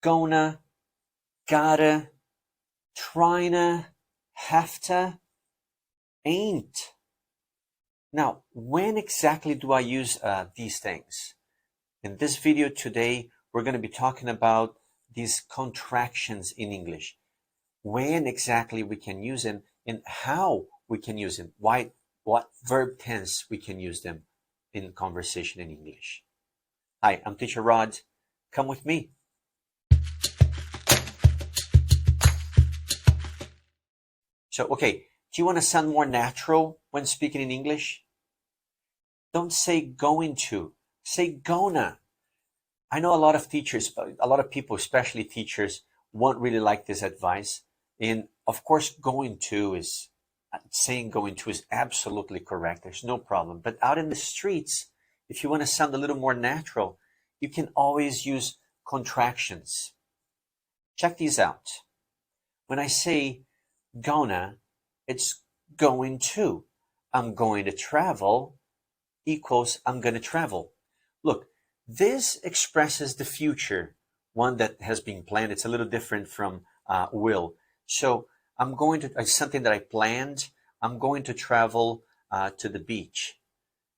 gonna, gotta, tryna, have to, ain't. Now, when exactly do I use these things? In this video today, we're going to be talking about these contractions in English. When exactly we can use them and how we can use them. What verb tense we can use them in conversation in English. Hi, I'm Teacher Rod. Come with me. So, okay, do you want to sound more natural when speaking in English? Don't say going to, say gonna. I know a lot of teachers, a lot of people, especially teachers, won't really like this advice. And of course, saying going to is absolutely correct. There's no problem. But out in the streets, if you want to sound a little more natural, you can always use contractions. Check these out. When I say gonna, it's going to. I'm going to travel equals I'm going to travel. Look, this expresses the future, one that has been planned. It's a little different from will. So I'm going to, it's something that I planned. I'm going to travel to the beach.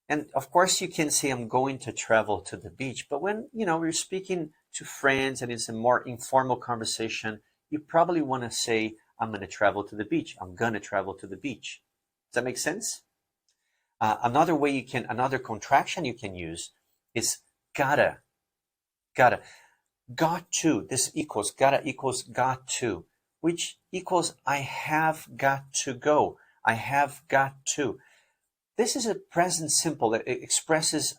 And of course you can say I'm going to travel to the beach, but when, you're speaking to friends and it's a more informal conversation, you probably want to say, I'm going to travel to the beach. I'm going to travel to the beach. Does that make sense? Another contraction you can use is gotta. Got to. This equals, gotta equals got to, which equals I have got to go. I have got to. This is a present simple. It expresses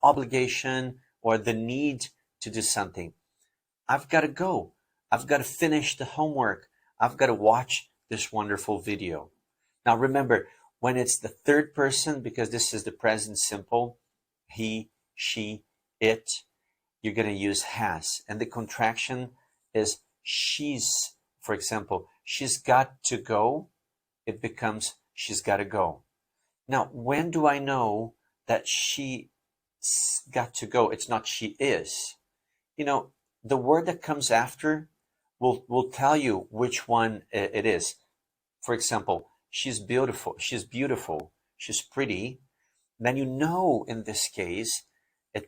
obligation or the need to do something. I've got to go. I've got to finish the homework. I've got to watch this wonderful video. Now remember, when it's the third person, because this is the present simple, he, she, it, you're going to use has. And the contraction is she's. For example, she's got to go. It becomes she's got to go. Now, when do I know that she's got to go? It's not she is. The word that comes after will tell you which one it is. For example, she's beautiful. She's beautiful. She's pretty. Then you know in this case,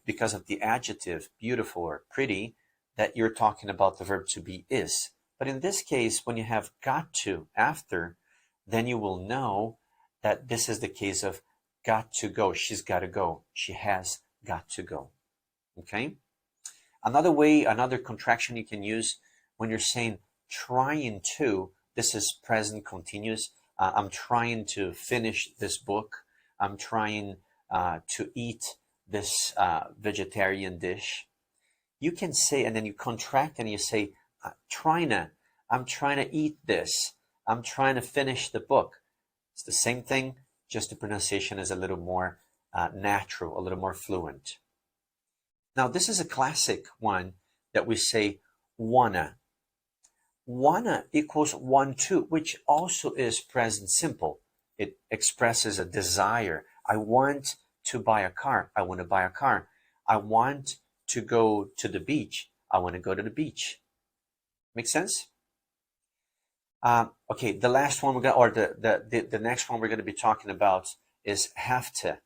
because of the adjective beautiful or pretty, that you're talking about the verb to be is. But in this case, when you have got to after, then you will know that this is the case of got to go. She's got to go. She has got to go. Okay? Another contraction you can use when you're saying trying to, this is present continuous. I'm trying to finish this book. I'm trying to eat this vegetarian dish. You can say, and then you contract and you say, I'm trying to eat this. I'm trying to finish the book. It's the same thing, just the pronunciation is a little more natural, a little more fluent. Now, this is a classic one that we say wanna. Wanna equals want to, which also is present simple. It expresses a desire. I want to buy a car. I want to buy a car. I want to go to the beach. I want to go to the beach. Make sense? Okay, the last one the next one we're going to be talking about is have to.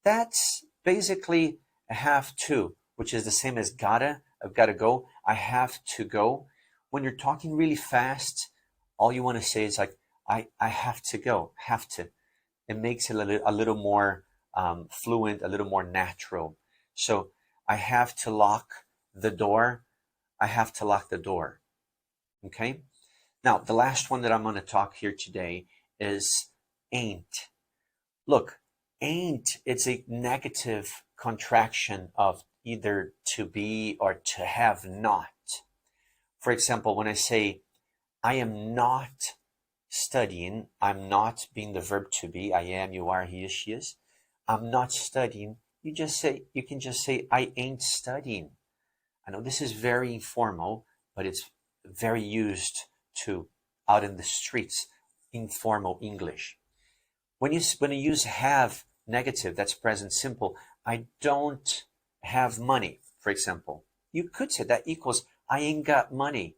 That's basically a have to, which is the same as gotta. I've got to go. I have to go. When you're talking really fast, all you want to say is like, I have to go. Have to. It makes it a little more fluent, a little more natural. So I have to lock the door. I have to lock the door. Okay? Now, the last one that I'm going to talk here today is ain't. Look, ain't, it's a negative contraction of either to be or to have not. For example, when I say, I am not studying, I'm not being the verb to be, I am, you are, he is, she is. I'm not studying. You can just say, I ain't studying. I know this is very informal, but it's very used to out in the streets, informal English. When you use have negative, that's present simple. I don't have money, for example. You could say that equals I ain't got money.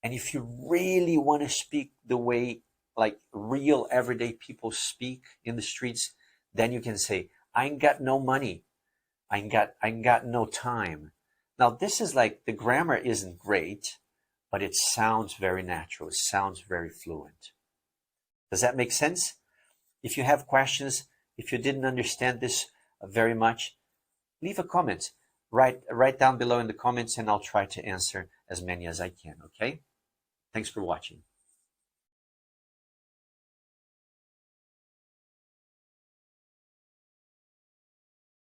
And if you really want to speak the way like real everyday people speak in the streets, then you can say, I ain't got no money. I ain't got no time. Now this is like the grammar isn't great, but it sounds very natural. It sounds very fluent. Does that make sense? If you have questions, if you didn't understand this very much, leave a comment. Write down below in the comments and I'll try to answer as many as I can, okay? Thanks for watching.